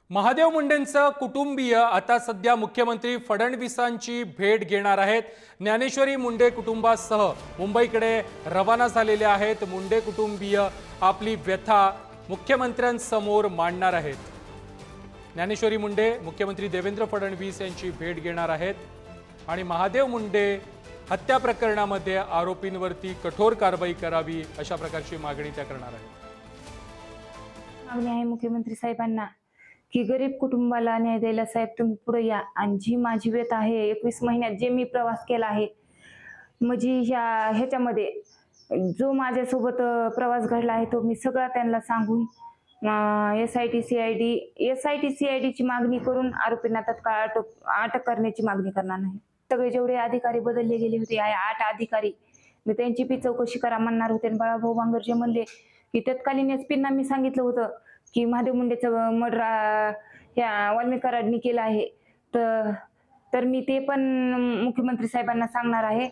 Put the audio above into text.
महादेव मुंडेंचं कुटुंबीय आता सध्या मुख्यमंत्री फडणवीसांची भेट घेणार आहेत। ज्ञानेश्वरी मुंडे कुटुंबासह मुंबईकडे रवाना झालेले आहेत। मुंडे कुटुंबीय आपली व्यथा मुख्यमंत्र्यांसमोर मांडणार आहेत। ज्ञानेश्वरी मुंडे मुख्यमंत्री देवेंद्र फडणवीस यांची भेट घेणार आहेत आणि महादेव मुंडे हत्या प्रकरणामध्ये आरोपींवरती कठोर कारवाई करावी अशा प्रकारची मागणी त्या करणार आहेत। मागणी आहे मुख्यमंत्री साहेबांना की गरीब कुटुंबाला न्याय द्यायला साहेब तुम्ही पुढे या आणि जी माझी व्यथा आहे 21 महिन्यात जे मी प्रवास केला आहे म्हणजे ह्याच्यामध्ये जो माझ्यासोबत प्रवास घडला आहे तो मी सगळा त्यांना सांगून SIT CID ची मागणी करून आरोपींना तत्काळ अटक करण्याची मागणी करणार नाही। सगळे जेवढे अधिकारी बदलले गेले होते 8 अधिकारी मी त्यांची बी चौकशी करा म्हणणार होते। बाळाभाऊ बांगरजे म्हणले की तत्कालीन SP ना मी सांगितलं होतं की महादेव मुंडेचं मर्डर ह्या वाल्मिक कराडनी केलं आहे तर मी ते पण मुख्यमंत्री साहेबांना सांगणार आहे।